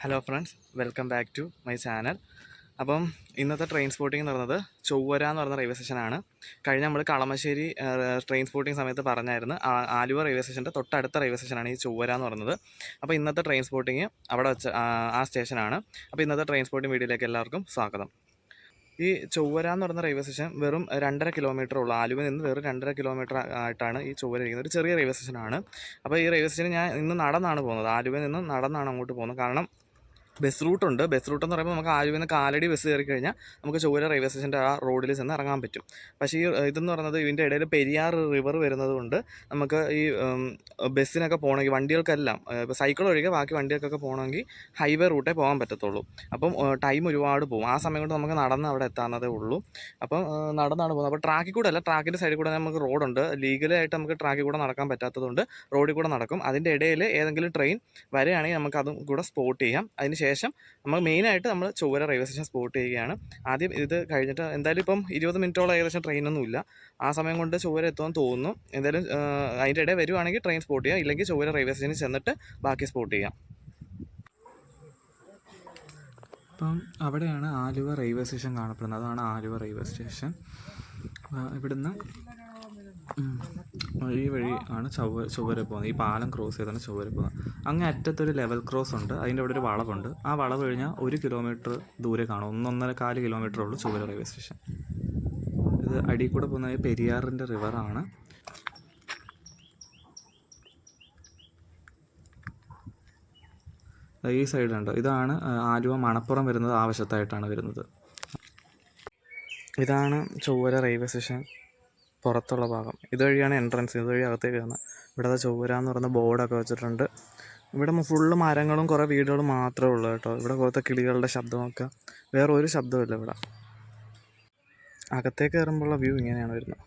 Hello friends, welcome back to my channel. അപ്പം ഇന്നത്തെ train spotting എന്ന് പറയുന്നത് ചൊവ്വര എന്ന് പറയുന്ന റെയിൽവേ സ്റ്റേഷനാണ്. കഴിഞ്ഞ നമ്മൾ കളമശ്ശേരി ട്രെയിൻ സ്പോട്ടിംഗ് സമയത്ത് പറഞ്ഞായിരുന്നു, ആലുവ റെയിൽവേ സ്റ്റേഷൻ്റെ തൊട്ടടുത്ത റെയിൽവേ സ്റ്റേഷനാണ് ഈ ചൊവ്വര എന്ന് പറയുന്നത്. അപ്പോൾ ഇന്നത്തെ ട്രെയിൻ സ്പോട്ടിംഗ് അവിടെ വെച്ച് ആ സ്റ്റേഷനാണ്. അപ്പോൾ ഇന്നത്തെ ട്രെയിൻ സ്പോട്ടിംഗ് വീഡിയോയിലേക്ക് എല്ലാവർക്കും സ്വാഗതം. ഈ ചൊവ്വര എന്ന് പറയുന്ന റെയിൽവേ സ്റ്റേഷൻ വെറും 2.5 കിലോമീറ്റർ ഉള്ളൂ. ആലുവയിൽ നിന്ന് വെറും 2.5 കിലോമീറ്റർ ആയിട്ടാണ് ഈ ചൊവ്വര ഇരിക്കുന്നത്. ഒരു ചെറിയ റെയിൽവേ സ്റ്റേഷനാണ്. അപ്പോൾ ഈ റെയിൽവേ സ്റ്റേഷനിൽ ഞാൻ ഇന്ന് നടന്നാണ് പോകുന്നത്. ആലുവയിൽ നിന്ന് നടന്നാണ് അങ്ങോട്ട് പോകുന്നത്. കാരണം ബസ് റൂട്ടുണ്ട്. ബസ് റൂട്ട് എന്ന് പറയുമ്പോൾ നമുക്ക് ആലുവയിൽ നിന്ന് കാലടി ബസ് കയറി കഴിഞ്ഞാൽ നമുക്ക് ചൊവ്വര റെയിൽവേ സ്റ്റേഷൻ്റെ ആ റോഡിൽ ചെന്ന് ഇറങ്ങാൻ പറ്റും. പക്ഷേ ഈ ഇതെന്ന് പറയുന്നത് ഇതിൻ്റെ ഇടയിൽ പെരിയാർ റിവർ വരുന്നത് കൊണ്ട് നമുക്ക് ഈ ബസ്സിനൊക്കെ പോകണമെങ്കിൽ വണ്ടികൾക്കെല്ലാം ഇപ്പോൾ സൈക്കിൾ ഒഴികെ ബാക്കി വണ്ടികൾക്കൊക്കെ പോകണമെങ്കിൽ ഹൈവേ റൂട്ടേ പോകാൻ പറ്റത്തുള്ളൂ. അപ്പം ടൈം ഒരുപാട് പോകും. ആ സമയം കൊണ്ട് നമുക്ക് നടന്ന് അവിടെ എത്താവുന്നതേ ഉള്ളൂ. അപ്പം നടന്നാണ് പോകുന്നത്. അപ്പോൾ ട്രാക്കിൽ കൂടെ അല്ല, ട്രാക്കിൻ്റെ സൈഡിൽ കൂടെ നമുക്ക് റോഡുണ്ട്. ലീഗലായിട്ട് നമുക്ക് ട്രാക്കിൽ കൂടെ നടക്കാൻ പറ്റാത്തതുകൊണ്ട് റോഡിൽ കൂടെ നടക്കും. അതിൻ്റെ ഇടയിൽ ഏതെങ്കിലും ട്രെയിൻ വരികയാണെങ്കിൽ നമുക്ക് അതും കൂടെ സ്പോട്ട് ചെയ്യാം. അതിന് ശേഷം നമ്മൾ മെയിനായിട്ട് നമ്മൾ ചൊവ്വര റെയിൽവേ സ്റ്റേഷൻ സ്പോട്ട് ചെയ്യുകയാണ്. ആദ്യം ഇത് കഴിഞ്ഞിട്ട് എന്തായാലും ഇപ്പം 20 മിനിറ്റോളം ഏകദേശം ട്രെയിനൊന്നുമില്ല. ആ സമയം കൊണ്ട് ചൊവ്വര എത്തുമെന്ന് തോന്നുന്നു. എന്തായാലും അതിൻ്റെ ഇടയിൽ വരുവാണെങ്കിൽ ട്രെയിൻ സ്പോട്ട് ചെയ്യാം, ഇല്ലെങ്കിൽ ചൊവ്വര റെയിൽവേ സ്റ്റേഷനിൽ ചെന്നിട്ട് ബാക്കി സ്പോട്ട് ചെയ്യാം. അപ്പം അവിടെയാണ് ആലുവ റെയിൽവേ സ്റ്റേഷൻ കാണപ്പെടുന്നത്. അതാണ് ആലുവ റെയിൽവേ സ്റ്റേഷൻ. ഇവിടുന്ന് ഈ വഴി ആണ് ചൊവ്വര പോകുന്നത്. ഈ പാലം ക്രോസ് ചെയ്താണ് ചൊവ്വര പോകുന്നത്. അങ്ങേ അറ്റത്തൊരു ലെവൽ ക്രോസ് ഉണ്ട്. അതിൻ്റെ അവിടെ ഒരു വളവുണ്ട്. ആ വളവ് കഴിഞ്ഞാൽ 1 കിലോമീറ്റർ ദൂരെ കാണും. 1.25 കിലോമീറ്റർ ഉള്ളൂ ചൊവ്വര റെയിൽവേ സ്റ്റേഷൻ. ഇത് അടിയിൽ കൂടെ പോകുന്നത് പെരിയാറിൻ്റെ റിവറാണ്. ഈ സൈഡുണ്ട്. ഇതാണ് ആലുവ മണപ്പുറം വരുന്നത്. ആവശ്യത്തായിട്ടാണ് വരുന്നത്. ഇതാണ് ചൊവ്വര റെയിൽവേ സ്റ്റേഷൻ പുറത്തുള്ള ഭാഗം. ഇതുവഴിയാണ് എൻട്രൻസ്. ഇതുവഴി അകത്തേക്ക് വരുന്നത്. ഇവിടെ ചൊവ്വര എന്ന് പറയുന്ന ബോർഡൊക്കെ വെച്ചിട്ടുണ്ട്. ഇവിടെ ഫുള്ള് മരങ്ങളും കുറേ വീടുകളും മാത്രമേ ഉള്ളൂ കേട്ടോ. ഇവിടെ കുറത്തെ കിളികളുടെ ശബ്ദമൊക്കെ, വേറെ ഒരു ശബ്ദമില്ല ഇവിടെ. അകത്തേക്ക് കയറുമ്പോഴുള്ള വ്യൂ ഇങ്ങനെയാണ് വരുന്നത്.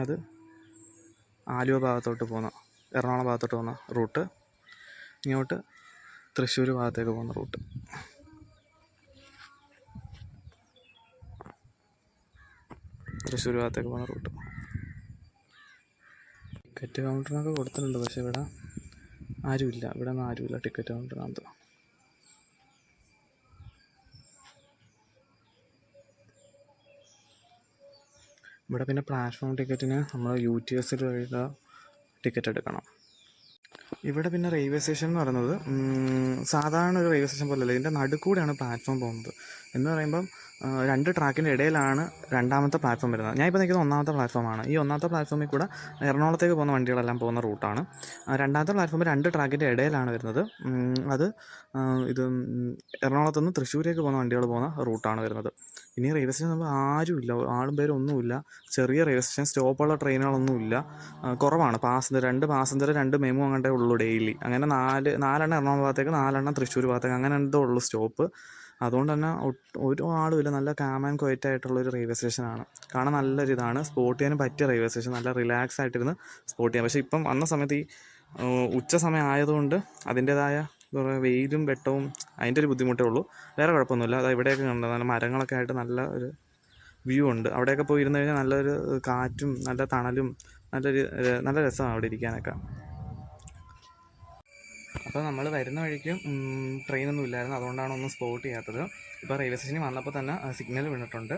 അത് ആലുവ ഭാഗത്തോട്ട് പോകുന്ന, എറണാകുളം ഭാഗത്തോട്ട് പോകുന്ന റൂട്ട്. ഇങ്ങോട്ട് തൃശ്ശൂർ ഭാഗത്തേക്ക് പോകുന്ന റൂട്ട്. തൃശ്ശൂർ ഭാഗത്തേക്ക് പോകുന്ന റൂട്ട്. ടിക്കറ്റ് കൗണ്ടറിനൊക്കെ കൊടുത്തിട്ടുണ്ട്, പക്ഷേ ഇവിടെ ആരുമില്ല. ഇവിടെ ഒന്നും ആരുമില്ല ടിക്കറ്റ് കൗണ്ടറിനകത്ത്. ഇവിടെ പിന്നെ പ്ലാറ്റ്ഫോം ടിക്കറ്റിന് നമ്മൾ UTS വഴിയുള്ള ടിക്കറ്റ് എടുക്കണം. ഇവിടെ പിന്നെ റെയിൽവേ സ്റ്റേഷൻ എന്ന് പറയുന്നത് സാധാരണ ഒരു റെയിൽവേ സ്റ്റേഷൻ പോലെയല്ല. ഇതിൻ്റെ നടുക്കൂടെയാണ് പ്ലാറ്റ്ഫോം പോകുന്നത്. എന്ന് പറയുമ്പം 2 ട്രാക്കിൻ്റെ ഇടയിലാണ് രണ്ടാമത്തെ പ്ലാറ്റ്ഫോം വരുന്നത്. ഞാൻ ഇപ്പോൾ നിൽക്കുന്നത് 1ാമത്തെ പ്ലാറ്റ്ഫോമാണ്. ഈ 1ാമത്തെ പ്ലാറ്റ്ഫോമിൽ കൂടെ എറണാകുളത്തേക്ക് പോകുന്ന വണ്ടികളെല്ലാം പോകുന്ന റൂട്ടാണ്. 2ാമത്തെ പ്ലാറ്റ്ഫോം 2 ട്രാക്കിൻ്റെ ഇടയിലാണ് വരുന്നത്. അത് ഇത് എറണാകുളത്തുനിന്ന് തൃശ്ശൂരേക്ക് പോകുന്ന വണ്ടികൾ പോകുന്ന റൂട്ടാണ് വരുന്നത്. ഇനി റെയിൽവേ സ്റ്റേഷൻ നമ്മൾ ആരുമില്ല, ആളും പേരും ഒന്നുമില്ല. ചെറിയ റെയിൽവേ സ്റ്റേഷൻ, സ്റ്റോപ്പുള്ള ട്രെയിനുകളൊന്നുമില്ല, കുറവാണ്. 2 പാസഞ്ചർ 2 മെമു അങ്ങോട്ടേ ഉള്ളൂ ഡെയിലി. അങ്ങനെ 4 എറണാകുളം ഭാഗത്തേക്ക്, 4 തൃശ്ശൂർ ഭാഗത്തേക്ക്, അങ്ങനെ എന്തോ ഉള്ളൂ സ്റ്റോപ്പ്. അതുകൊണ്ട് തന്നെ ഒരു ആളുമില്ല. നല്ല കാം ആൻഡ് ക്വയറ്റ് ആയിട്ടുള്ളൊരു റെയിൽവേ സ്റ്റേഷനാണ്. കാണാൻ നല്ലൊരു ഇതാണ്. സ്പോട്ട് ചെയ്യാനും പറ്റിയ റെയിൽവേ സ്റ്റേഷൻ. നല്ല റിലാക്സ് ആയിട്ടിരുന്ന് സ്പോട്ട് ചെയ്യാം. പക്ഷേ ഇപ്പം വന്ന സമയത്ത് ഈ ഉച്ച സമയം ആയതുകൊണ്ട് അതിൻ്റേതായ കുറേ വെയിലും വെട്ടവും അതിൻ്റെ ഒരു ബുദ്ധിമുട്ടേ ഉള്ളൂ. വേറെ കുഴപ്പമൊന്നുമില്ല. അത് ഇവിടെയൊക്കെ കണ്ടു നല്ല മരങ്ങളൊക്കെ ആയിട്ട് നല്ല ഒരു വ്യൂ ഉണ്ട്. അവിടെയൊക്കെ പോയി ഇരുന്ന് കഴിഞ്ഞാൽ നല്ലൊരു കാറ്റും നല്ല തണലും നല്ല രസമാണ് അവിടെ ഇരിക്കാനൊക്കെ. അപ്പോൾ നമ്മൾ വരുന്ന വഴിക്ക് ട്രെയിനൊന്നും ഇല്ലായിരുന്നു. അതുകൊണ്ടാണ് ഒന്നും സ്പോട്ട് ചെയ്യാത്തത്. ഇപ്പോൾ റെയിൽവേ സ്റ്റേഷനിൽ വന്നപ്പോൾ തന്നെ സിഗ്നൽ വീണിട്ടുണ്ട്.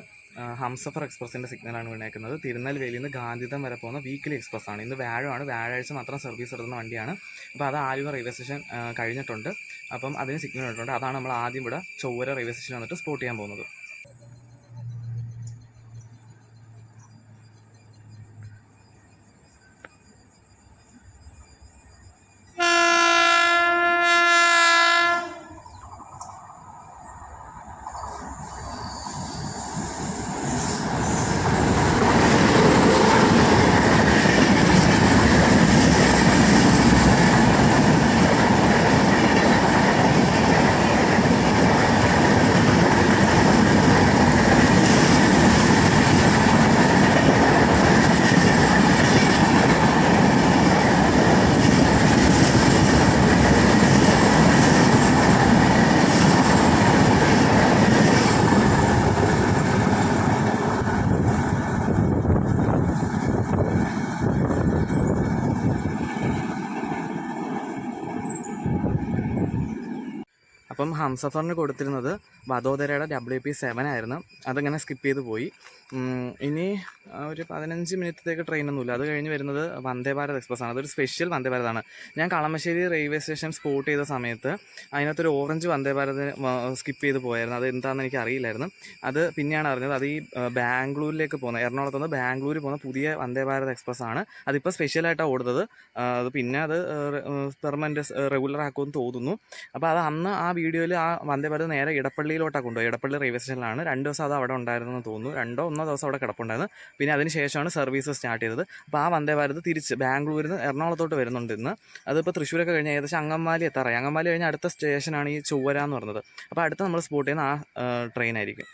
ഹംസഫർ എക്സ്പ്രസ്സിൻ്റെ സിഗ്നലാണ് വീണേക്കുന്നത്. തിരുനെൽവേലിയിൽ നിന്ന് ഗാന്ധിധം വരെ പോകുന്ന വീക്കിലി എക്സ്പ്രസ് ആണ്. ഇന്ന് വ്യാഴമാണ്. വ്യാഴാഴ്ച മാത്രം സർവീസ് എടുക്കുന്ന വണ്ടിയാണ്. അപ്പോൾ അത് ആലുവ റെയിൽവേ സ്റ്റേഷൻ കഴിഞ്ഞിട്ടുണ്ട്. അപ്പം അതിന് സിഗ്നൽ വീണിട്ടുണ്ട്. അതാണ് നമ്മൾ ആദ്യം ഇവിടെ ചൊവ്വര റെയിൽവേ സ്റ്റേഷൻ വന്നിട്ട് സ്പോട്ട് ചെയ്യാൻ പോകുന്നത്. അപ്പം ഹംസഫറിന് കൊടുത്തിരുന്നത് വഡോദരയുടെ WP7 ആയിരുന്നു. അതങ്ങനെ സ്കിപ്പ് ചെയ്ത് പോയി. ഇനി ഒരു 15 മിനിറ്റത്തേക്ക് ട്രെയിനൊന്നുമില്ല. അത് കഴിഞ്ഞ് വരുന്നത് വന്ദേ ഭാരത് എക്സ്പ്രസ് ആണ്. അതൊരു സ്പെഷ്യൽ വന്ദേ ഭാരതാണ്. ഞാൻ കളമശ്ശേരി റെയിൽവേ സ്റ്റേഷൻ സ്പോട്ട് ചെയ്ത സമയത്ത് അതിനകത്തൊരു ഓറഞ്ച് വന്ദേ ഭാരത് സ്കിപ്പ് ചെയ്ത് പോയായിരുന്നു. അത് എന്താണെന്ന് എനിക്ക് അറിയില്ലായിരുന്നു. അത് പിന്നെയാണ് അറിഞ്ഞത്. അത് ഈ ബാംഗ്ലൂരിലേക്ക് പോകുന്ന, എറണാകുളത്ത് നിന്ന് ബാംഗ്ലൂർ പോകുന്ന പുതിയ വന്ദേ ഭാരത് എക്സ്പ്രസ് ആണ്. അതിപ്പോൾ സ്പെഷ്യലായിട്ടാണ് ഓടുന്നത്. അത് പിന്നെ അത് പെർമനൻറ്റ് റെഗുലർ ആക്കുമെന്ന് തോന്നുന്നു. അപ്പോൾ അത് അന്ന് ആ വീഡിയോയിൽ ആ വന്ദേ ഭാരത് നേരെ ഇടപ്പള്ളിയിലോട്ടാണ് കൊണ്ടുപോയി. ഇടപ്പള്ളി റെയിൽവേ സ്റ്റേഷനിലാണ് 2 ദിവസം അത് അവിടെ ഉണ്ടായിരുന്നെന്ന് തോന്നുന്നു. 2 ദിവസം അവിടെ കിടപ്പുണ്ടായിരുന്നു. പിന്നെ അതിന് ശേഷമാണ് സർവീസ് സ്റ്റാർട്ട് ചെയ്തത്. അപ്പോൾ ആ വന്ദേ ഭാരത് തിരിച്ച് ബാംഗ്ലൂരിൽ നിന്ന് എറണാകുളത്തോട്ട് വരുന്നുണ്ട് ഇന്ന്. അതിപ്പോൾ തൃശ്ശൂരൊക്കെ കഴിഞ്ഞ് ഏകദേശം അങ്കമാലി എത്താറായി. അങ്കമാലി കഴിഞ്ഞ് അടുത്ത സ്റ്റേഷനാണ് ഈ ചൊവ്വര എന്ന് പറയുന്നത്. അപ്പോൾ അടുത്ത് നമ്മൾ സ്പോട്ട് ചെയ്യുന്ന ആ ട്രെയിൻ ആയിരിക്കും.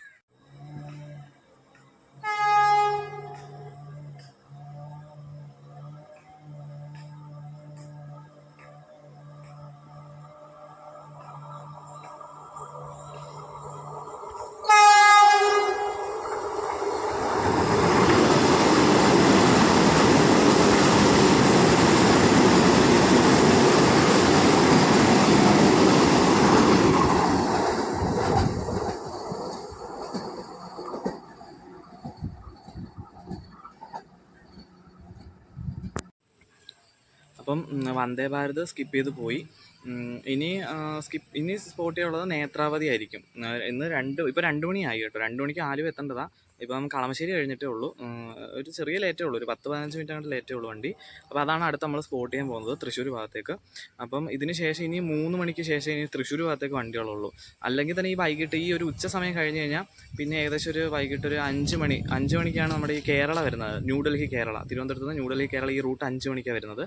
അപ്പം വന്ദേ ഭാരത് സ്കിപ്പ് ചെയ്ത് പോയി. ഇനി സ്പോട്ട് ചെയ്യാനുള്ളത് നേത്രാവതി ആയിരിക്കും. ഇന്ന് ഇപ്പോൾ 2 മണിയായി കേട്ടോ. 2 മണിക്ക് ആലുവ എത്തേണ്ടതാണ്. ഇപ്പം കളമശ്ശേരി കഴിഞ്ഞിട്ടേ ഉള്ളൂ. ഒരു ചെറിയ ലേറ്റേ ഉള്ളൂ, ഒരു 10-15 മിനിറ്റ് അങ്ങോട്ട് ലേറ്റേ ഉള്ളൂ വണ്ടി. അപ്പോൾ അതാണ് അടുത്ത് നമ്മൾ സ്പോട്ട് ചെയ്യാൻ പോകുന്നത്, തൃശ്ശൂർ ഭാഗത്തേക്ക്. അപ്പം ഇതിന് ശേഷം ഇനി 3 മണിക്ക് ശേഷം ഇനി തൃശ്ശൂർ ഭാഗത്തേക്ക് വണ്ടികളുള്ളൂ. അല്ലെങ്കിൽ തന്നെ ഈ വൈകിട്ട് ഈ ഒരു ഉച്ച സമയം കഴിഞ്ഞ് കഴിഞ്ഞാൽ പിന്നെ ഏകദേശം ഒരു വൈകിട്ട് ഒരു 5 മണിക്കാണ് നമ്മുടെ ഈ കേരള വരുന്നത്. ന്യൂഡൽഹി കേരള, തിരുവനന്തപുരത്ത് നിന്ന് ന്യൂഡൽഹി കേരള ഈ റൂട്ട് 5 മണിക്കാണ് വരുന്നത്.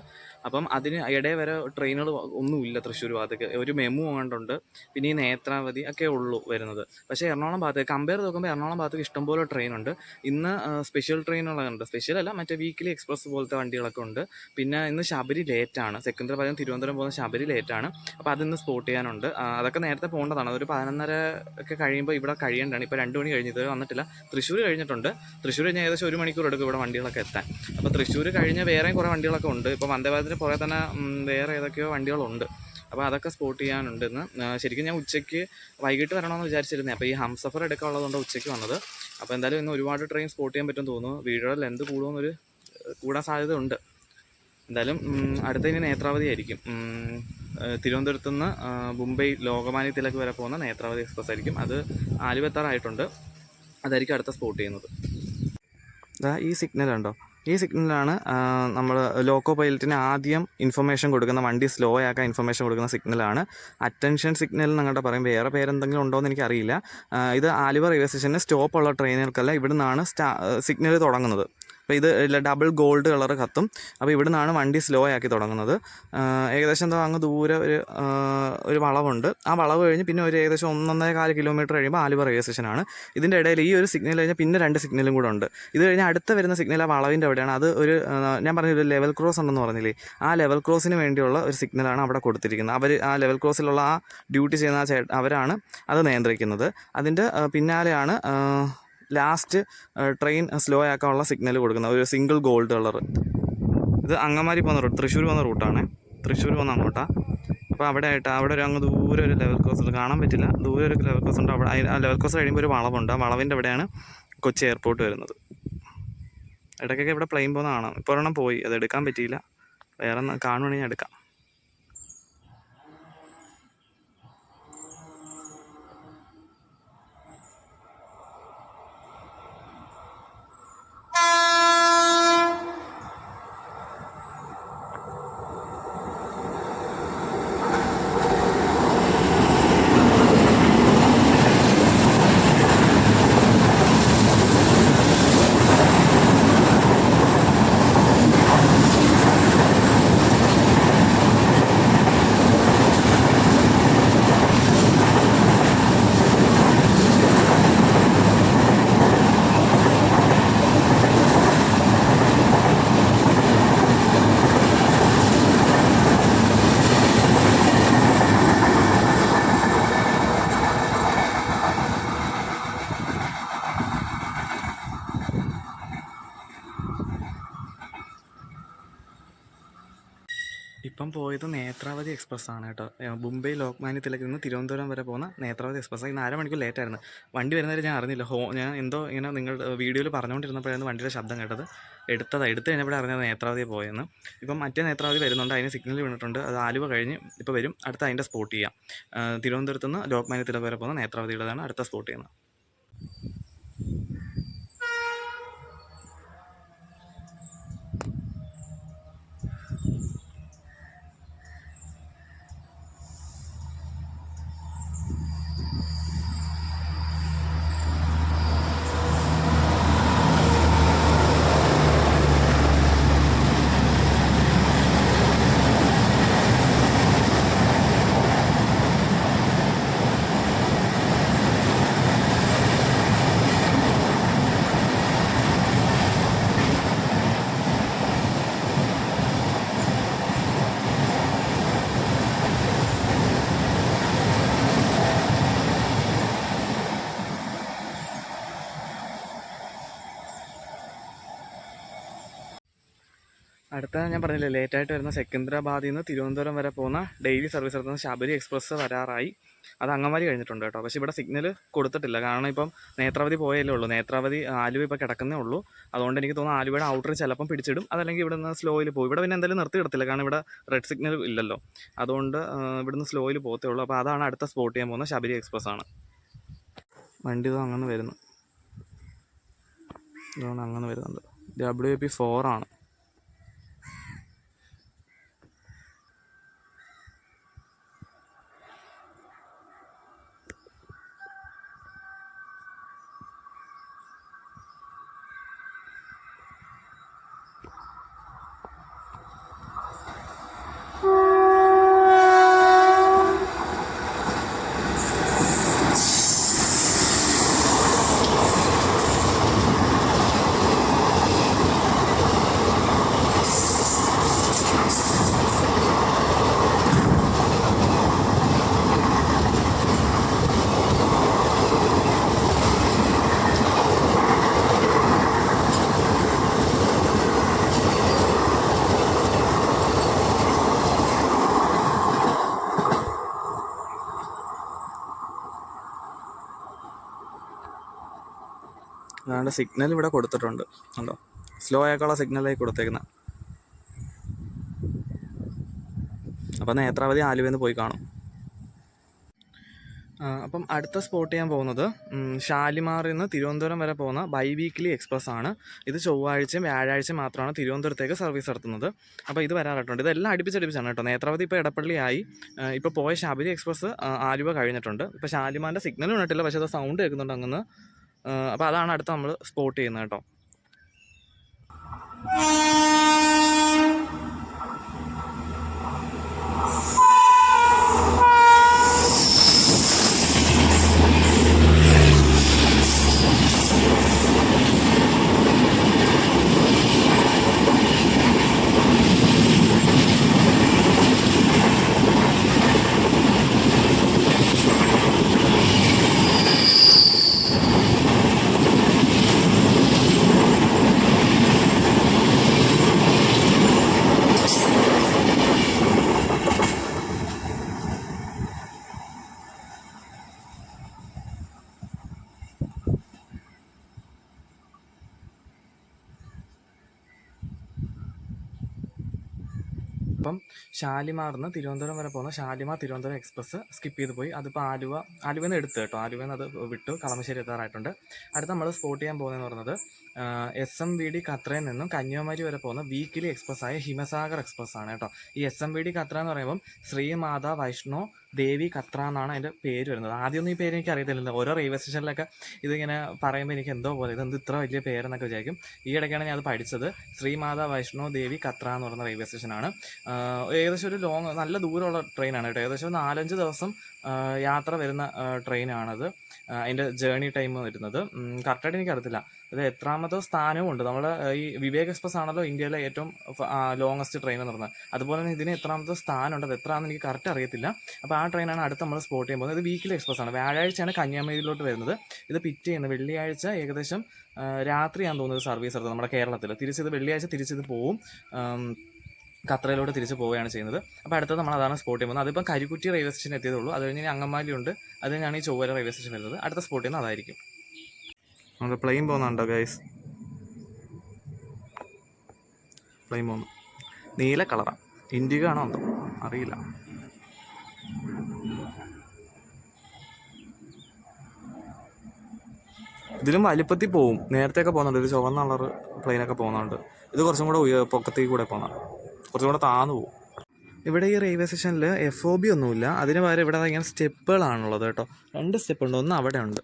അപ്പം അതിന് ഇടയിൽ വരെ ട്രെയിനുകൾ ഒന്നുമില്ല തൃശ്ശൂർ ഭാഗത്തേക്ക്. ഒരു മെമു അങ്ങോട്ടുണ്ട്, പിന്നെ ഈ നേത്രാവതി ഒക്കെ ഉള്ളൂ വരുന്നത്. പക്ഷേ എറണാകുളം ഭാഗത്തേക്ക് കമ്പയർ നോക്കുമ്പോൾ എറണാകുളം ഭാഗത്തേക്ക് ഇഷ്ടംപോലെ ട്രെയിനുണ്ട്. ഇന്ന് സ്പെഷ്യൽ ട്രെയിനുകളുണ്ട്. സ്പെഷ്യൽ അല്ല, മറ്റേ വീക്കിലി എക്സ്പ്രസ് പോലത്തെ വണ്ടികളൊക്കെ ഉണ്ട്. പിന്നെ ഇന്ന് ശബരി ലേറ്റാണ്. സെക്കന്ദരാബാദ് തിരുവനന്തപുരം പോകുന്ന ശബരി ലേറ്റാണ്. അപ്പോൾ അതിന്ന് സ്പോട്ട് ചെയ്യാനുണ്ട്. അതൊക്കെ നേരത്തെ പോകേണ്ടതാണ്. അതൊരു 11:30 ഒക്കെ കഴിയുമ്പോൾ ഇവിടെ കഴിയേണ്ടതാണ്. ഇപ്പോൾ 2 മണി കഴിഞ്ഞ് ഇതുവരെ വന്നിട്ടില്ല. തൃശ്ശൂർ കഴിഞ്ഞിട്ടുണ്ട്. തൃശ്ശൂർ കഴിഞ്ഞാൽ ഏകദേശം 1 മണിക്കൂർ എടുക്കും ഇവിടെ വണ്ടികളൊക്കെ എത്താൻ. അപ്പോൾ തൃശ്ശൂർ കഴിഞ്ഞ് വേറെയും കുറേ വണ്ടികളൊക്കെ ഉണ്ട്. ഇപ്പോൾ വന്ദേ ഭാരതിന് പുറകെ തന്നെ വേറെ ഏതൊക്കെയോ വണ്ടികളുണ്ട്. അപ്പോൾ അതൊക്കെ സ്പോട്ട് ചെയ്യാനുണ്ടെന്ന്. ശരിക്കും ഞാൻ ഉച്ചയ്ക്ക് വൈകിട്ട് വരണമെന്ന് വിചാരിച്ചിരുന്നത്. അപ്പോൾ ഈ ഹംസഫർ എടുക്കാനുള്ളതുകൊണ്ട് ഉച്ചയ്ക്ക് വന്നത്. അപ്പോൾ എന്തായാലും ഇന്ന് ഒരുപാട് ട്രെയിൻ സ്പോട്ട് ചെയ്യാൻ പറ്റുമെന്ന് തോന്നുന്നു. വീഡിയോയുടെ ലെന്ത് കൂടാൻ സാധ്യത ഉണ്ട്. എന്തായാലും അടുത്ത ഇനി നേത്രാവതി ആയിരിക്കും. തിരുവനന്തപുരത്ത് നിന്ന് മുംബൈ ലോകമാന്യ തിലക് വരെ പോകുന്ന നേത്രാവതി എക്സ്പ്രസ് ആയിരിക്കും. അത് ആലുവ എത്താറായിട്ടുണ്ട്. അതായിരിക്കും അടുത്ത സ്പോട്ട് ചെയ്യുന്നത്. ഈ സിഗ്നൽ ഉണ്ടോ? ഈ സിഗ്നലാണ് നമ്മൾ ലോക്കോ പൈലറ്റിന് ആദ്യം ഇൻഫർമേഷൻ കൊടുക്കുന്ന, വണ്ടി സ്ലോ ആക്കാൻ ഇൻഫർമേഷൻ കൊടുക്കുന്ന സിഗ്നലാണ്. അറ്റൻഷൻ സിഗ്നൽ എന്നങ്ങോട്ട് പറയും. വേറെ പേരെന്തെങ്കിലും ഉണ്ടോ എന്ന് എനിക്കറിയില്ല. ഇത് ആലുവ റെയിൽവേ സ്റ്റേഷനിൽ സ്റ്റോപ്പുള്ള ട്രെയിനുകൾക്കല്ല ഇവിടെ നിന്നാണ് സിഗ്നൽ തുടങ്ങുന്നത്. അപ്പോൾ ഇത് ഡബിൾ ഗോൾഡ് കളർ കത്തും. അപ്പോൾ ഇവിടെ നിന്നാണ് വണ്ടി സ്ലോ ആക്കി തുടങ്ങുന്നത്. ഏകദേശം എന്താ അങ്ങ് ദൂരെ ഒരു വളവുണ്ട്. ആ വളവ് കഴിഞ്ഞ് പിന്നെ ഒരു ഏകദേശം 1.25 കിലോമീറ്റർ കഴിയുമ്പോൾ ആലുവ റെയിൽവേ സ്റ്റേഷനാണ്. ഇതിൻ്റെ ഇടയിൽ ഈ ഒരു സിഗ്നൽ കഴിഞ്ഞാൽ പിന്നെ 2 സിഗ്നലും കൂടെ ഉണ്ട്. ഇത് കഴിഞ്ഞാൽ അടുത്ത വരുന്ന സിഗ്നൽ ആ വളവിൻ്റെ അവിടെയാണ്. അത് ഞാൻ പറഞ്ഞൊരു ലെവൽ ക്രോസ് ഉണ്ടെന്ന് പറഞ്ഞില്ലേ, ആ ലെവൽ ക്രോസിന് വേണ്ടിയുള്ള ഒരു സിഗ്നലാണ് അവിടെ കൊടുത്തിരിക്കുന്നത്. അവർ ആ ലെവൽ ക്രോസിലുള്ള ആ ഡ്യൂട്ടി ചെയ്യുന്ന അവരാണ് അത് നിയന്ത്രിക്കുന്നത്. അതിൻ്റെ പിന്നാലെയാണ് ലാസ്റ്റ് ട്രെയിൻ സ്ലോ ആക്കാനുള്ള സിഗ്നൽ കൊടുക്കുന്നത്, ഒരു സിംഗിൾ ഗോൾഡ് കളർ. ഇത് അങ്കമാലി പോകുന്ന റൂട്ട്, തൃശ്ശൂർ പോകുന്ന റൂട്ടാണ്. തൃശ്ശൂർ പോകുന്ന അങ്ങോട്ടാണ്. അപ്പോൾ അവിടെ ഒരു അങ്ങ് ദൂരെ ഒരു ലെവൽ ക്രോസ് ഉണ്ട്, കാണാൻ പറ്റില്ല. ദൂരെ ഒരു ലെവൽ ക്രോസ് ഉണ്ട്. അവിടെ ആ ലെവൽ ക്രോസ് കഴിയുമ്പോൾ ഒരു വളവുണ്ട്. ആ വളവിൻ്റെ അവിടെയാണ് കൊച്ചി എയർപോർട്ട് വരുന്നത്. ഇടയ്ക്കൊക്കെ ഇവിടെ പ്ലെയിൻ പോകുന്ന കാണാം. ഇപ്പോൾ ഒരെണ്ണം പോയി, അത് എടുക്കാൻ പറ്റിയില്ല. വേറെ കാണുവാണെങ്കിൽ ഞാൻ എടുക്കാം. ഇപ്പം പോയത് നേത്രാവതി എക്സ്പ്രസ് ആണ് കേട്ടോ. മുംബൈ ലോക്മാന്യ തിലകിൽ നിന്ന് തിരുവനന്തപുരം വരെ പോകുന്ന നേത്രാവതി എക്സ്പ്രസ്. ഇന്ന് 1/2 മണിക്കൂർ ലേറ്റായിരുന്നു. വണ്ടി വരുന്നവരെ ഞാൻ അറിഞ്ഞില്ല. ഞാൻ എന്തോ ഇങ്ങനെ നിങ്ങളുടെ വീഡിയോയിൽ പറഞ്ഞുകൊണ്ടിരുന്നപ്പോഴായിരുന്നു വണ്ടിയുടെ ശബ്ദം കേട്ടത്. എടുത്ത് കഴിഞ്ഞപ്പോഴേ അറിഞ്ഞത് നേത്രാവതി പോയെന്ന്. ഇപ്പം മറ്റേ നേത്രാവതി വരുന്നുണ്ട്, അതിന് സിഗ്നൽ വീണിട്ടുണ്ട്. അത് ആലുവ കഴിഞ്ഞ് ഇപ്പോൾ വരും. അടുത്ത അതിൻ്റെ സ്പോട്ട് ചെയ്യാം. തിരുവനന്തപുരത്ത് നിന്ന് ലോക്മാന്യ തിലക് വരെ പോകുന്ന നേത്രാവതിയുടേതാണ് അടുത്ത സ്പോട്ട് ചെയ്യുന്നത്. അടുത്ത ഞാൻ പറഞ്ഞില്ലേ, ലേറ്റായിട്ട് വരുന്ന സെക്കന്ദരാബാദിൽ നിന്ന് തിരുവനന്തപുരം വരെ പോകുന്ന ഡെയിലി സർവീസ് നടത്തുന്ന ശബരി എക്സ്പ്രസ് വരാറായി. അത് അങ്കമാലി കഴിഞ്ഞിട്ടുണ്ട് കേട്ടോ. പക്ഷേ ഇവിടെ സിഗ്നൽ കൊടുത്തിട്ടില്ല, കാരണം ഇപ്പം നേത്രാവതി പോയല്ലേ ഉള്ളൂ. നേത്രാവതി ആലുവ ഇപ്പോൾ കിടക്കുന്നേ ഉള്ളൂ. അതുകൊണ്ട് എനിക്ക് തോന്നുന്നു ആലുവയുടെ ഔട്ടർ ചിലപ്പം പിടിച്ചിടും, അതല്ലെങ്കിൽ ഇവിടെ നിന്ന് സ്ലോയിൽ പോകും. ഇവിടെ പിന്നെ എന്തായാലും നിർത്തി കിടത്തില്ല, കാരണം ഇവിടെ റെഡ് സിഗ്നൽ ഇല്ലല്ലോ. അതുകൊണ്ട് ഇവിടുന്ന് സ്ലോയിൽ പോകത്തേ ഉള്ളൂ. അപ്പോൾ അതാണ് അടുത്ത സ്പോട്ട് ചെയ്യാൻ പോകുന്ന ശബരി എക്സ്പ്രസ് ആണ്. വണ്ടി ഇതോ അങ്ങനെ വരുന്നു, ഇതുകൊണ്ട് അങ്ങനെ വരുന്നുണ്ട്. WP4 ആണ്. അതാണ്ട് സിഗ്നൽ ഇവിടെ കൊടുത്തിട്ടുണ്ട്, കണ്ടോ, സ്ലോ ആക്കാനുള്ള സിഗ്നലായി കൊടുത്തേക്കുന്നത്. അപ്പം നേത്രാവതി ആലുവയിൽ നിന്ന് പോയി കാണും. അപ്പം അടുത്ത സ്പോട്ട് ചെയ്യാൻ പോകുന്നത് ഷാലിമാറിൽ നിന്ന് തിരുവനന്തപുരം വരെ പോകുന്ന ബൈ വീക്ക്ലി എക്സ്പ്രസ് ആണ്. ഇത് ചൊവ്വാഴ്ചയും വ്യാഴാഴ്ചയും മാത്രമാണ് തിരുവനന്തപുരത്തേക്ക് സർവീസ് നടത്തുന്നത്. അപ്പോൾ ഇത് വരാറായിട്ടുണ്ട്. ഇതെല്ലാം അടുപ്പിച്ചടുപ്പിച്ചാണ് കേട്ടോ. നേത്രാവതി ഇപ്പോൾ എടപ്പള്ളിയായി. ഇപ്പോൾ പോയ ശബരി എക്സ്പ്രസ് ആലുവ കഴിഞ്ഞിട്ടുണ്ട്. ഇപ്പോൾ ഷാലിമാറിൻ്റെ സിഗ്നൽ വന്നിട്ടില്ല, പക്ഷേ അത് സൗണ്ട് കേൾക്കുന്നുണ്ട് അങ്ങനെ. അപ്പോൾ അതാണ് അടുത്ത് നമ്മൾ സ്പോട്ട് ചെയ്യുന്നത് കേട്ടോ. അപ്പം ഷാലിമാറിന്ന് തിരുവനന്തപുരം വരെ പോകുന്ന ഷാലിമാർ തിരുവനന്തപുരം എക്സ്പ്രസ് സ്കിപ്പ് ചെയ്ത് പോയി. അതിപ്പോൾ ആലുവയിൽ നിന്ന് എടുത്ത് കേട്ടോ. ആലുവയിൽ നിന്ന് അത് വിട്ടു കളമശ്ശേരി എത്താറായിട്ടുണ്ട്. അടുത്ത് നമ്മൾ സ്പോട്ട് ചെയ്യാൻ പോകുന്നതെന്ന് പറയുന്നത് SMVD കത്രയിൽ നിന്നും കന്യാകുമാരി വരെ പോകുന്ന വീക്കിലി എക്സ്പ്രസ് ആയ ഹിമസാഗർ എക്സ്പ്രസ് ആണ് കേട്ടോ. ഈ SMVD കത്ര എന്ന് പറയുമ്പം ശ്രീമാതാ വൈഷ്ണോ ദേവി കത്ര എന്നാണ് അതിൻ്റെ പേര് വരുന്നത്. ആദ്യമൊന്നും ഈ പേര് എനിക്ക് അറിയത്തില്ല. ഓരോ റെയിൽവേ സ്റ്റേഷനിലൊക്കെ ഇതിങ്ങനെ പറയുമ്പോൾ എനിക്ക് എന്തോ പോലെ ഇതെന്ത് ഇത്ര വലിയ പേരെന്നൊക്കെ വിചാരിക്കും. ഈ ഇടയ്ക്കാണ് ഞാൻ അത് പഠിച്ചത്. ശ്രീമാതാ വൈഷ്ണോ ദേവി കത്ര എന്ന് പറയുന്ന റെയിൽവേ സ്റ്റേഷനാണ്. ഏകദേശം ഒരു നല്ല ദൂരമുള്ള ട്രെയിനാണ് കേട്ടോ. ഏകദേശം 4-5 ദിവസം യാത്ര വരുന്ന ട്രെയിനാണത്. അതിൻ്റെ ജേർണി ടൈം വരുന്നത് കറക്റ്റായിട്ട് എനിക്കറിയത്തില്ല. ഇത് എത്രാമത്തെ സ്ഥാനവും ഉണ്ട്. നമ്മൾ ഈ വിവേക് എക്സ്പ്രസ് ആണല്ലോ ഇന്ത്യയിലെ ഏറ്റവും ലോങ്ങസ്റ്റ് ട്രെയിൻ എന്ന് പറഞ്ഞത്. അതുപോലെ തന്നെ ഇതിന് എത്രാമത്തെ സ്ഥാനമുണ്ട്, അത് എത്രയാണെന്ന് എനിക്ക് കറക്റ്റ് അറിയത്തില്ല. അപ്പോൾ ആ ട്രെയിനാണ് അടുത്ത് നമ്മൾ സ്പോട്ട് ചെയ്യാൻ പോകുന്നത്. ഇത് വീക്കിലി എക്സ്പ്രസ് ആണ്. വ്യാഴാഴ്ചയാണ് കന്യാകുമാരിയിലോട്ട് വരുന്നത്. ഇത് പിറ്റ് ചെയ്യുന്നത് വെള്ളിയാഴ്ച ഏകദേശം രാത്രിയാണെന്ന് തോന്നുന്നത് സർവീസ് എടുത്തത് നമ്മുടെ കേരളത്തിൽ. തിരിച്ചിത് വെള്ളിയാഴ്ച തിരിച്ചിത് പോവും. കത്രയിലോട്ട് തിരിച്ച് പോവുകയാണ് ചെയ്യുന്നത്. അപ്പോൾ അടുത്തത് നമ്മൾ അതാണ് സ്പോട്ടിൽ പോകുന്നത്. അതിപ്പം കരിക്കുറ്റി റെയിൽവേ സ്റ്റേഷൻ എത്തിയതുള്ളൂ. അത് കഴിഞ്ഞ് അങ്കമാലി ഉണ്ട്, അത് കഴിഞ്ഞാണ് ഈ ചൊവ്വര റെയിൽവേ സ്റ്റേഷൻ വരുന്നത്. അടുത്ത സ്പോട്ടിൽ നിന്ന് അതായിരിക്കും. നമ്മുടെ പ്ലെയിൻ പോകുന്നുണ്ടോ ഗൈസ്? പ്ലെയിൻ പോകുന്നു. നീല കളറാണ്, ഇൻഡിഗോ ആണോ എന്തോ അറിയില്ല. ഇതിലും വലിപ്പത്തിൽ പോവും. നേരത്തെയൊക്കെ പോകുന്നുണ്ട്, ഒരു ചുവന്ന കളർ പ്ലെയിനൊക്കെ പോകുന്നുണ്ട്. ഇത് കുറച്ചും കൂടെ പൊക്കത്തിൽ കൂടെ പോകുന്നതാണ്, കുറച്ചും കൂടെ താന്നു പോകും. ഇവിടെ ഈ റെയിൽവേ സ്റ്റേഷനിൽ FOB ഒന്നുമില്ല. അതിന് പകരം ഇവിടെ ഇങ്ങനെ സ്റ്റെപ്പുകളാണുള്ളത് കേട്ടോ. 2 സ്റ്റെപ്പുണ്ട്. ഒന്ന് അവിടെ ഉണ്ട്,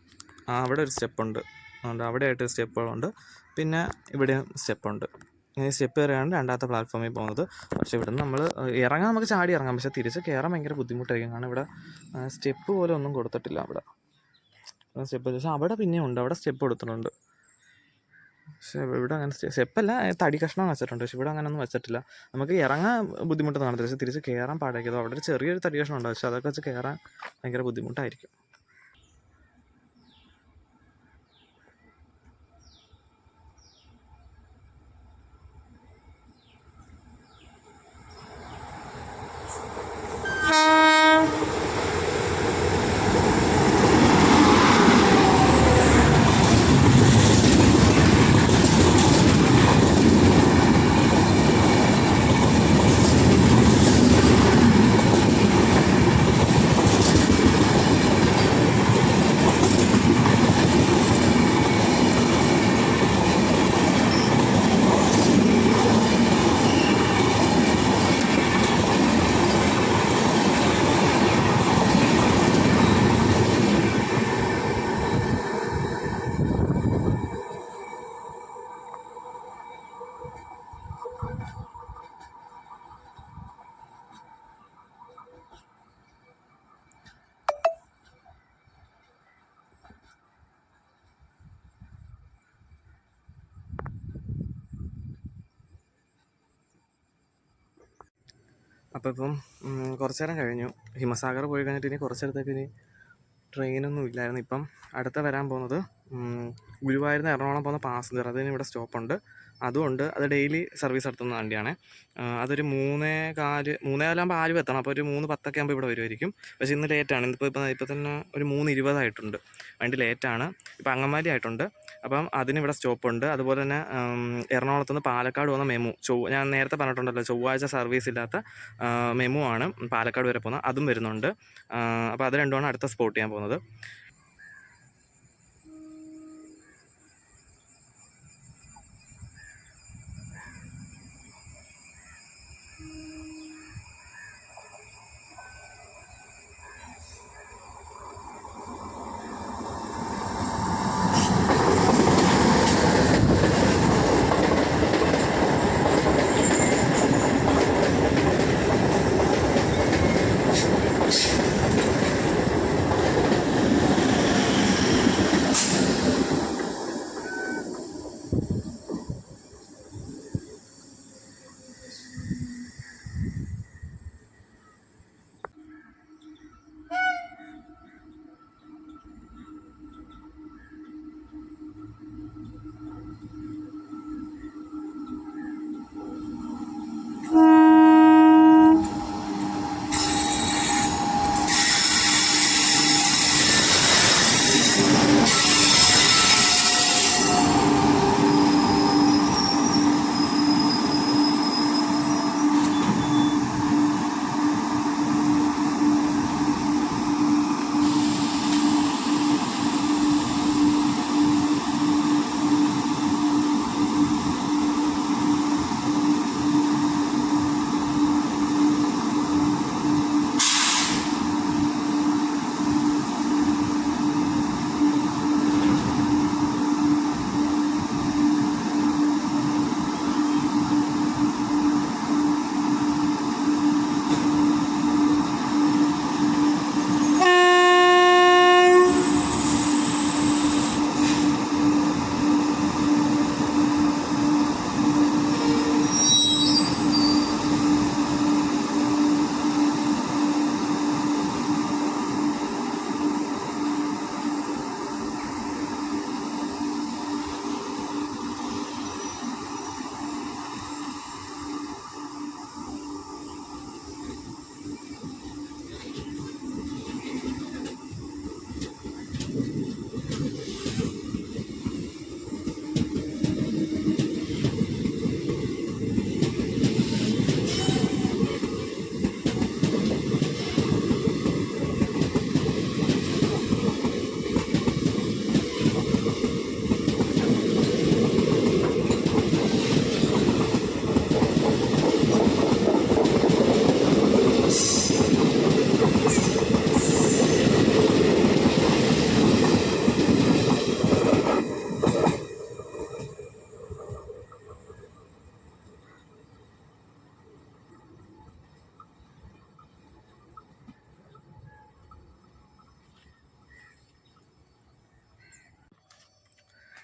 അവിടെ ഒരു സ്റ്റെപ്പുണ്ട്, അതുകൊണ്ട് അവിടെ ആയിട്ട് സ്റ്റെപ്പുകളുണ്ട്. പിന്നെ ഇവിടെ സ്റ്റെപ്പുണ്ട്. ഇങ്ങനെ സ്റ്റെപ്പ് കയറിയാണ് രണ്ടാമത്തെ പ്ലാറ്റ്ഫോമിൽ പോകുന്നത്. പക്ഷേ ഇവിടെ നിന്ന് നമ്മൾ ഇറങ്ങാൻ നമുക്ക് ചാടി ഇറങ്ങാം, പക്ഷേ തിരിച്ച് കയറാൻ ഭയങ്കര ബുദ്ധിമുട്ടായിരിക്കും. കാരണം ഇവിടെ സ്റ്റെപ്പ് പോലെ ഒന്നും കൊടുത്തിട്ടില്ല. അവിടെ സ്റ്റെപ്പ്, പക്ഷേ അവിടെ പിന്നെയും ഉണ്ട്, അവിടെ സ്റ്റെപ്പ് കൊടുത്തിട്ടുണ്ട്. പക്ഷേ ഇവിടെ അങ്ങനെ സ്റ്റെപ്പല്ല, തടി കഷ്ണം വെച്ചിട്ടുണ്ട്. പക്ഷേ ഇവിടെ അങ്ങനെ ഒന്നും വെച്ചിട്ടില്ല. നമുക്ക് ഇറങ്ങാൻ ബുദ്ധിമുട്ട് കാണത്തില്ല, പക്ഷേ തിരിച്ച് കയറാൻ പാടായിരിക്കും. അവിടെ ഒരു ചെറിയൊരു തടി കഷ്ണം ഉണ്ട്, പക്ഷേ അതൊക്കെ വെച്ച് കയറാൻ ഭയങ്കര ബുദ്ധിമുട്ടായിരിക്കും. അപ്പോൾ ഇപ്പം കുറച്ച് നേരം കഴിഞ്ഞു. ഹിമസാഗർ പോയി കഴിഞ്ഞിട്ട് ഇനി കുറച്ച് നേരത്തേക്ക് ഇനി ട്രെയിനൊന്നും ഇല്ലായിരുന്നു. ഇപ്പം അടുത്ത വരാൻ പോകുന്നത് ഗുരുവായൂരിൽ നിന്ന് എറണാകുളം പോകുന്ന പാസഞ്ചർ, അതിന് ഇവിടെ സ്റ്റോപ്പുണ്ട്. അതുകൊണ്ട് അത് ഡെയിലി സർവീസ് നടത്തുന്ന വണ്ടിയാണ്. അതൊരു 3:15 ആലുവ എത്തണം. അപ്പോൾ ഒരു 3:10 ആകുമ്പോൾ ഇവിടെ വരുമായിരിക്കും. പക്ഷേ ഇന്ന് ലേറ്റാണ്. ഇപ്പോൾ തന്നെ ഒരു 3:20 ആയിട്ടുണ്ട്. വണ്ടി ലേറ്റാണ്. ഇപ്പം അങ്കമാലി ആയിട്ടുണ്ട്. അപ്പം അതിനിവിടെ സ്റ്റോപ്പുണ്ട്. അതുപോലെ തന്നെ എറണാകുളത്ത് നിന്ന് പാലക്കാട് പോകുന്ന മെമു, ഞാൻ നേരത്തെ പറഞ്ഞിട്ടുണ്ടല്ലോ, ചൊവ്വാഴ്ച സർവീസ് ഇല്ലാത്ത മെമു ആണ് പാലക്കാട് വരെ പോകുന്നത്, അതും വരുന്നുണ്ട്. അപ്പോൾ അത് രണ്ടുമാണ് അടുത്ത സ്പോട്ട് ചെയ്യാൻ പോകുന്നത്.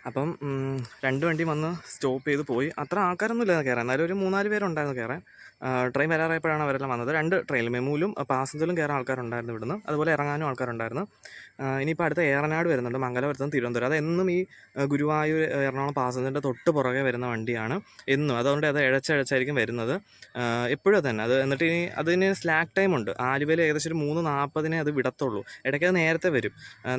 അപ്പം 2 വണ്ടിയും വന്ന് സ്റ്റോപ്പ് ചെയ്ത് പോയി. അത്ര ആൾക്കാരൊന്നും ഇല്ലായിരുന്നു കയറാൻ. എന്നാലും ഒരു 3-4 പേരുണ്ടായിരുന്നു കയറാൻ. ട്രെയിൻ വരാറായപ്പോഴാണ് അവരെല്ലാം വന്നത്. 2 ട്രെയിനിലും മെമുവിലും പാസഞ്ചറിലും കയറാൻ ആൾക്കാരുണ്ടായിരുന്നു ഇവിടുന്ന്. അതുപോലെ ഇറങ്ങാനും ആൾക്കാരുണ്ടായിരുന്നു. ഇനിയിപ്പോൾ അടുത്ത ഏറനാട് വരുന്നുണ്ട്, മംഗലപുരത്തും തിരുവനന്തപുരം. അതെന്നും ഈ ഗുരുവായൂർ എറണാകുളം പാസഞ്ചറിൻ്റെ തൊട്ട് പുറകെ വരുന്ന വണ്ടിയാണ് എന്നും. അതുകൊണ്ട് അത് ഇഴച്ചായിരിക്കും വരുന്നത് എപ്പോഴും തന്നെ. അത് എന്നിട്ട് ഇനി അതിന് സ്ലാക്ക് ടൈമുണ്ട്. ആലുവയിൽ ഏകദേശം ഒരു 3:40 അത് വിടത്തുള്ളൂ. ഇടയ്ക്ക് അത് നേരത്തെ വരും.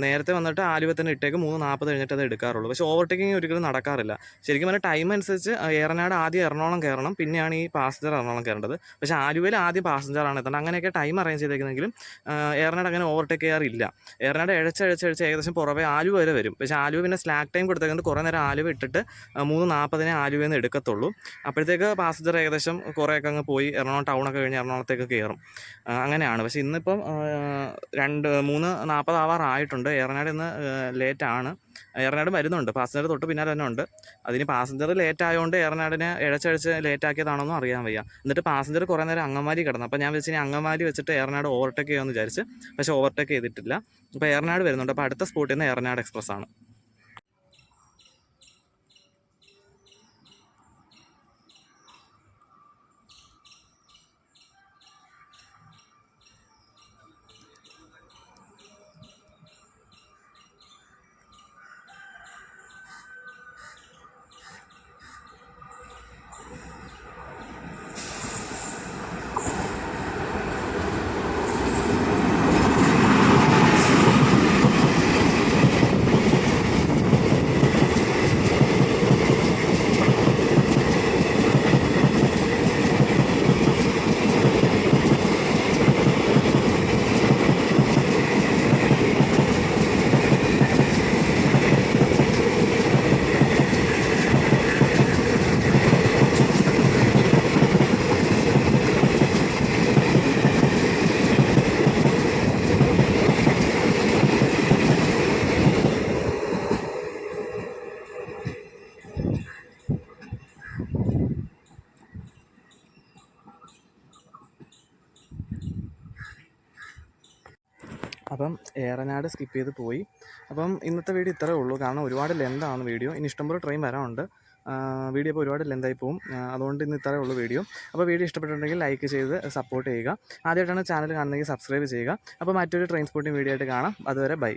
നേരത്തെ വന്നിട്ട് ആലുവ തന്നെ ഇട്ടേക്ക് 3:40 കഴിഞ്ഞിട്ട് അത് എടുക്കാറുള്ളൂ. പക്ഷേ ഓവർടേക്കിംഗ് ഒരിക്കലും നടക്കാറില്ല. ശരിക്കും പറഞ്ഞാൽ ടൈം അനുസരിച്ച് ഏറനാട് ആദ്യം എറണാകുളം കയറണം, പിന്നെയാണ് ഈ പാസഞ്ചർ എറണാകുളം കയറേണ്ടത്. പക്ഷേ ആലുവയിൽ ആദ്യം പാസഞ്ചറാണ് എത്തേണ്ടത്. അങ്ങനെയൊക്കെ ടൈം അറേഞ്ച് ചെയ്തേക്കുന്നെങ്കിലും ഏറനാട് അങ്ങനെ ഓവർടേക്ക് ചെയ്യാറില്ല. ഏറനാട് ഇഴച്ച് ഏകദേശം പുറമെ ആലുവ വരെ വരും. പക്ഷേ ആലുവ പിന്നെ സ്ലാക്ക് ടൈം കൊടുത്തേക്കുന്നത് കുറേ നേരം ആലുവ ഇട്ടിട്ട് 3:40 ആലുവയിൽ നിന്ന് എടുക്കത്തുള്ളൂ. അപ്പോഴത്തേക്ക് പാസഞ്ചർ ഏകദേശം കുറേയൊക്കെ അങ്ങ് പോയി എറണാകുളം ടൗണൊക്കെ കഴിഞ്ഞ് എറണാകുളത്തേക്ക് കയറും. അങ്ങനെയാണ്. പക്ഷേ ഇന്നിപ്പം 3:40 ആവാറായിട്ടുണ്ട്. ഏറനാട് ഇന്ന് ലേറ്റാണ്. ഏറനാട് വരുന്നുണ്ട്, പാസഞ്ചർ തൊട്ട് പിന്നാലെ തന്നെ ഉണ്ട്. അതിന് പാസഞ്ചർ ലേറ്റ് ആയതുകൊണ്ട് ഏറനാടിനെ ഇഴച്ചഴിച്ച് ലേറ്റാക്കിയതാണെന്നും അറിയാൻ വയ്യ. എന്നിട്ട് പാസഞ്ചർ കുറേ നേരം അങ്കമാലി കിടന്നു. അപ്പോൾ ഞാൻ വെച്ച് ഇനി അങ്കമാലി വെച്ചിട്ട് ഏറനാട് ഓവർടേക്ക് ചെയ്യാമെന്ന് വിചാരിച്ച്. പക്ഷേ ഓവർടേക്ക് ചെയ്തിട്ടില്ല. അപ്പോൾ ഏറനാട് വരുന്നുണ്ട്. അപ്പോൾ അടുത്ത സ്പോട്ടിൽ നിന്ന് ഏറനാട് എക്സ്പ്രസ് ആണ്. അപ്പം ഏറനാട് സ്കിപ്പ് ചെയ്ത് പോയി. അപ്പം ഇന്നത്തെ വീഡിയോ ഇത്രയേ ഉള്ളൂ. കാരണം ഒരുപാട് ലെന്താണ് വീഡിയോ. ഇനി ഇഷ്ടംപോലെ ട്രെയിൻ വരാനുണ്ട്. വീഡിയോ ഇപ്പോൾ ഒരുപാട് ലെന്തായി പോകും. അതുകൊണ്ട് ഇന്ന് ഇത്രയേ ഉള്ളൂ വീഡിയോ. അപ്പോൾ വീഡിയോ ഇഷ്ടപ്പെട്ടിട്ടുണ്ടെങ്കിൽ ലൈക്ക് ചെയ്ത് സപ്പോർട്ട് ചെയ്യുക. ആദ്യമായിട്ടാണ് ചാനൽ കാണുന്നതെങ്കിൽ സബ്സ്ക്രൈബ് ചെയ്യുക. അപ്പോൾ മറ്റൊരു ട്രെയിൻ സ്പോട്ടിംഗ് വീഡിയോ ആയിട്ട് കാണാം. അതുവരെ ബൈ.